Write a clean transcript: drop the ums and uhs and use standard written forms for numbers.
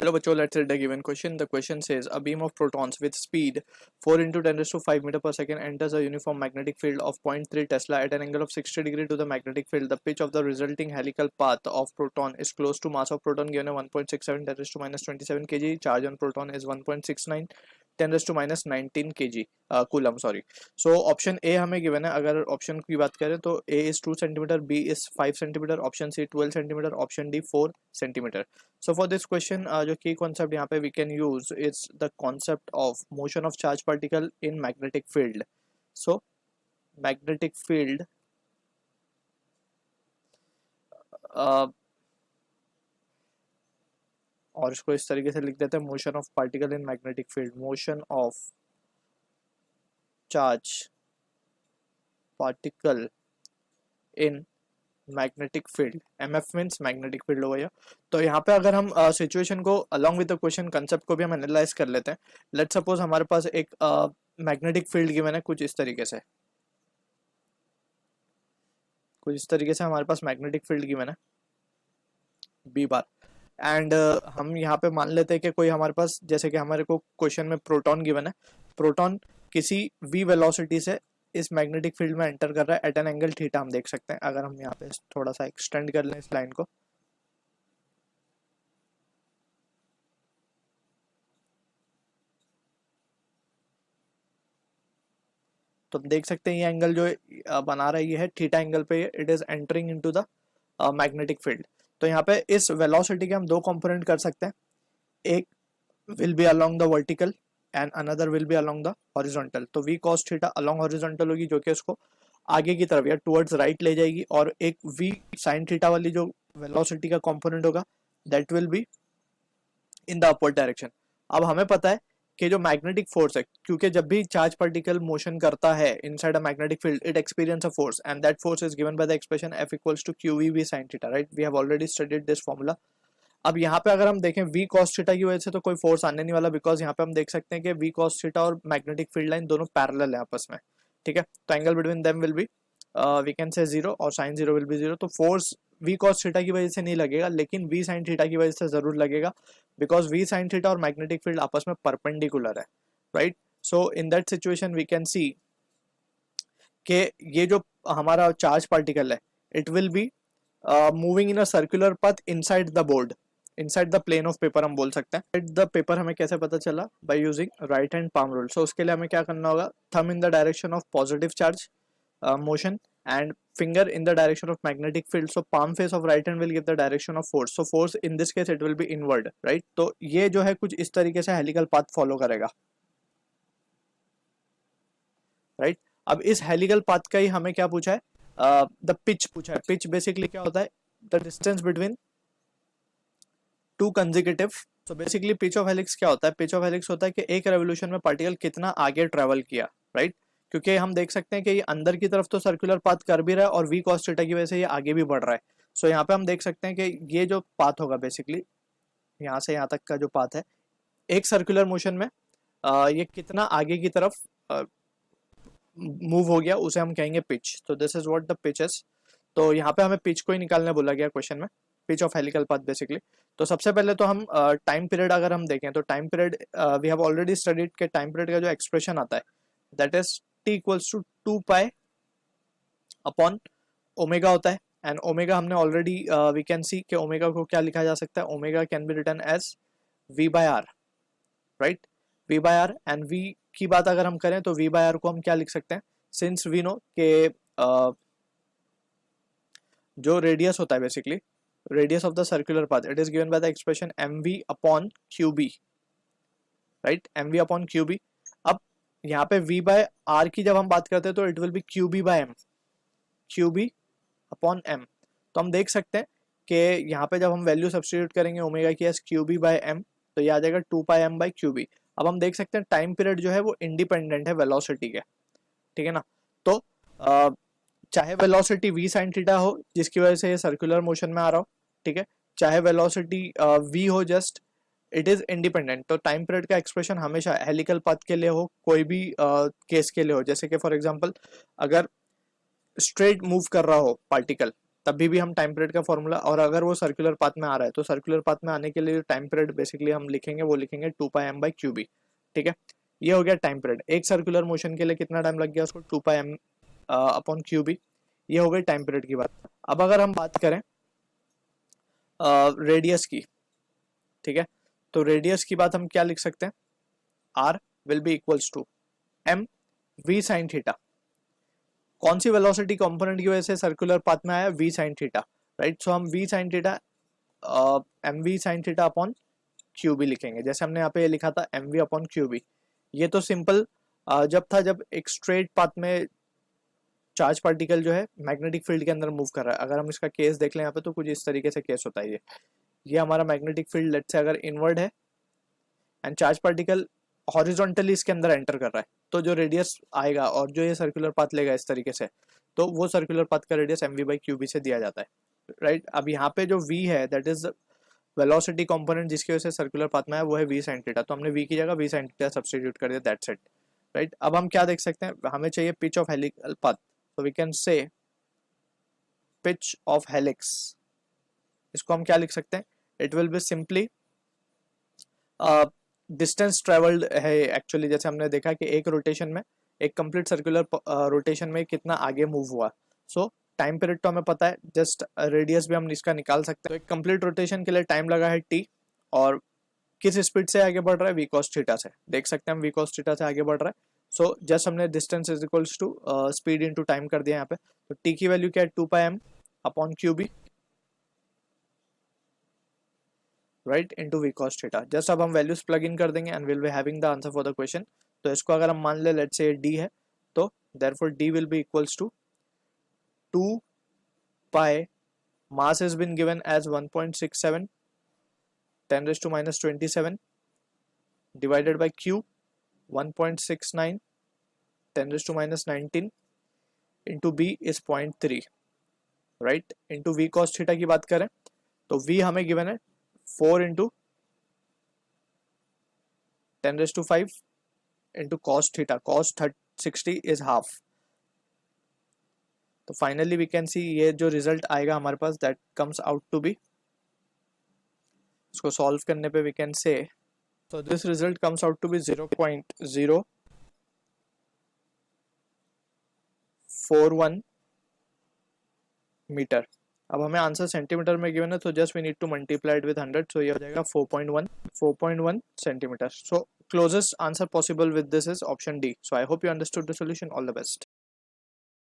Hello, bachcho. Let's read the given question. The question says a beam of protons with speed 4 into 10 raised to 5 meter per second enters a uniform magnetic field of 0.3 Tesla at an angle of 60 degree to the magnetic field. The pitch of the resulting helical path of proton is close to mass of proton given a 1.67 10 raised to minus 27 kg. Charge on proton is 1.69 10 raised to minus 19 kg coulomb sorry. So option A हमें given है. अगर option की बात करें तो A is 2 centimetre, B is 5 centimetre, option C 12 centimetre, option D 4 centimetre. So for this question, जो key concept यहाँ पे we can use is the concept of motion of charge particle in magnetic field. So magnetic field और इसको इस तरीके से लिख देते हैं motion of particle in magnetic field. Motion of charge particle in magnetic field. MF means magnetic field हो गया. तो यहाँ पे अगर हम सिचुएशन को along with the question concept को भी हम एनालाइज कर लेते हैं. लेट्स सपोज हमारे पास एक मैग्नेटिक फील्ड गिवन है कुछ इस तरीके से, हमारे पास मैग्नेटिक फील्ड गिवन है बी बार. एंड हम यहाँ पे मान लेते हैं कि कोई हमारे पास, जैसे कि हमारे को क्वेश्चन में प्रोटॉन गिवन है, प्रोटॉन किसी v वेलोसिटी से इस मैग्नेटिक फील्ड में एंटर कर रहा है एट एन एंगल थीटा. हम देख सकते हैं अगर हम यहाँ पे थोड़ा सा एक्सटेंड कर लें इस लाइन को, तो हम देख सकते हैं ये एंगल जो बना रहा है ये है थीटा एंगल पे. It is entering into the magnetic field. तो यहाँ पे इस वेलोसिटी के हम दो कंपोनेंट कर सकते हैं. एक will be along the vertical and another will be along the horizontal. तो v cos theta along horizontal होगी जो कि उसको आगे की तरफ या टुवर्ड्स राइट ले जाएगी, और एक v sin थीटा वाली जो वेलोसिटी का कंपोनेंट होगा that will be in the upward direction. अब हमें पता है कि जो मैग्नेटिक फोर्स है, क्योंकि जब भी चार्ज पार्टिकल मोशन करता है inside a magnetic field it experience a force and that force is given by the expression F equals to QV sin theta. Right, we have already studied this formula. अब यहाँ पे अगर हम देखें v cos theta की वजह से तो कोई फोर्स आने नहीं वाला, बिकॉज यहाँ पे हम देख सकते हैं कि v cos थीटा और मैग्नेटिक फील्ड लाइन दोनों पैरेलल है आपस में. ठीक है, तो angle between them will be we can say 0 और sin 0 विल बी 0. तो फोर्स v cos थीटा की वजह से नहीं लगेगा, लेकिन v sin थीटा की वजह से जरूर लगेगा, बिकॉज v sin थीटा और मैग्नेटिक फील्ड आपस में परपेंडिकुलर है. Right, so in that situation we can see कि ये जो हमारा चार्ज पार्टिकल है it will be moving in a circular path inside the board, inside the plane of paper हम बोल सकते हैं. द पेपर हमें कैसे पता चला? By using right hand palm rule. So उसके लिए हमें क्या करना होगा? Thumb in the direction of positive charge motion and finger in the direction of magnetic field. So palm face of right hand will give the direction of force. So force in this case it will be inward. Right, तो ये जो है कुछ इस तरीके से helical path follow करेगा. Right, अब इस हेलिकल पाथ का ही हमें क्या पूछा है? द पिच पूछा है. पिच बेसिकली क्या होता है? The distance between two consecutive. So basically pitch of helix क्या होता है? पिच ऑफ हेलिक्स होता है कि एक रेवोल्यूशन में पार्टिकल कितना आगे ट्रेवल किया. राइट, क्योंकि हम देख सकते हैं कि ये अंदर की तरफ तो सर्कुलर पाथ कर भी रहा है और v cos थीटा की वजह से ये आगे भी बढ़ रहा है. सो यहाँ पे हम देख सकते हैं कि ये जो पाथ होगा बेसिकली यहाँ से यहाँ तक का जो पाथ है एक सर्कुलर मोशन में ये कितना आगे की तरफ मूव हो गया उसे हम कहेंगे पिच. तो this is what the pitch is. तो यहाँ पे हमें पिच को ही निकालने बोला गया क्वेश्चन में, pitch of helical path basically. तो सबसे पहले तो हम टाइम पीरियड अगर हम देखें तो time period we have already studied के टाइम पीरियड का जो एक्सप्रेशन आता है that is t equals to 2 pi upon omega होता है. एंड ओमेगा हमने ऑलरेडी वी कैन सी कि ओमेगा को क्या लिखा जा सकता है? Omega can be written as v by r. Right, v by r. And v की बात अगर हम करें तो v बाय आर को हम क्या लिख सकते हैं? सिंस वी नो के जो रेडियस होता है basically radius of the circular path it is given by the expression mv upon qb. Right, mv upon qb. अब यहाँ पे v बाय आर की जब हम बात करते हैं तो it will be qb by m, qb upon m. तो हम देख सकते हैं कि यहाँ पे जब हम वैल्यू सब्स्टिट्यूट करेंगे ओमेगा की एस qb बाय m तो ये आ जाएगा 2 पाई m बाय qb. अब हम देख सकते हैं टाइम पीरियड जो है वो इंडिपेंडेंट है वेलोसिटी के. ठीक है ना, तो चाहे वेलोसिटी v sin थीटा हो जिसकी वजह से ये सर्कुलर मोशन में आ रहा हो, ठीक है, चाहे वेलोसिटी v हो जस्ट, इट इज इंडिपेंडेंट. तो टाइम पीरियड का एक्सप्रेशन हमेशा हेलिकल पाथ के लिए हो कोई भी केस के लिए हो, जैसे कि फॉर एग्जांपल अगर स्ट्रेट मूव कर रहा हो पार्टिकल तभी भी हम टाइम पीरियड का फॉर्मूला, और अगर वो सर्कुलर पाथ में आ रहा है तो सर्कुलर पाथ में आने के लिए टाइम पीरियड बेसिकली हम लिखेंगे, वो लिखेंगे 2πm/qb। ठीक है, ये हो गया टाइम पीरियड। एक सर्कुलर मोशन के लिए कितना टाइम लग गया उसको, 2πm/qb। ये हो गई टाइम पीरियड की बात। अब अगर हम बात करें रेडियस की, ठीक है, तो रेडियस की बात हम क्या लिख सकते हैं, r will be equals to m v sin theta. कौन सी वेलोसिटी कंपोनेंट की वजह से सर्कुलर पाथ में आया, v sin theta, right. So हम v sin theta m v sine theta upon q b लिखेंगे, जैसे हमने यहाँ पे लिखा था m v upon q b. ये तो सिंपल जब था, जब एक स्ट्रेट पाथ में चार्ज पार्टिकल जो है मैग्नेटिक फील्ड के अंदर मूव कर रहा है। अगर हम इसका केस देख लें यहाँ पे, तो कुछ इस तरीके से केस होता है। ये हमारा मैग्नेटिक फील्ड लेट से अगर इनवर्ड है एंड चार्ज पार्टिकल हॉरिजॉन्टली इसके अंदर एंटर कर रहा है, तो जो रेडियस आएगा और जो ये सर्कुलर पाथ लेगा इस तरीके से, तो वो सर्कुलर पाथ का radius m v by q b से दिया जाता है, राइट। अब यहाँ पे जो v है दैट इज वेलोसिटी कंपोनेंट जिसकी वजह से सर्कुलर पाथ में है, वो है v sin थीटा। तो हमने v की जगह v sin थीटा सब्स्टिट्यूट कर दिया, दैट्स इट, राइट। अब हम क्या देख सकते हैं, हमें चाहिए पिच ऑफ हेलिकल पाथ, तो we can say pitch of helix. इसको हम क्या लिख सकते हैं, it will be simply distance travelled है एक्चुअली। जैसे हमने देखा कि एक रोटेशन में, एक कंप्लीट सर्कुलर रोटेशन में कितना आगे मूव हुआ। सो टाइम पीरियड तो हमें पता है, जस्ट रेडियस भी हम इसका निकाल सकते हैं। तो एक कंप्लीट रोटेशन के लिए टाइम लगा है t, और किस स्पीड से आगे बढ़ रहा है, v cos थीटा से। देख सकते हैं हम v cos थीटा से आगे बढ़ रहा है। सो जस्ट हमने distance is equals to speed into time कर दिया यहाँ पे। तो t की वैल्यू क्या है, 2πm upon qb, right, into v cos theta. Just अब हम वैल्यूज प्लग इन कर देंगे and will be having the answer for the question. तो इसको अगर हम मान ले लेट्स से d है, तो therefore d will be equals to 2 pi, mass has been given as 1.67 10 raised to minus 27 divided by q 1.69 10 raised to minus 19 into b is 0.3, right। into v cos theta की बात करें तो v हमें given है 4 into 10 raised to 5 into cos theta, cos 60 is half। तो finally we can see ये जो result आएगा हमारे पास, that comes out to be, इसको सॉल्व करने पे we can say, so this result comes out to be 0.041 metre. अब हमें आंसर सेंटीमीटर में गिवन है, तो just we need to multiply it with 100, so ये हो जाएगा 4.1 centimetre. So closest answer possible with this is option D. So I hope you understood the solution. All the best.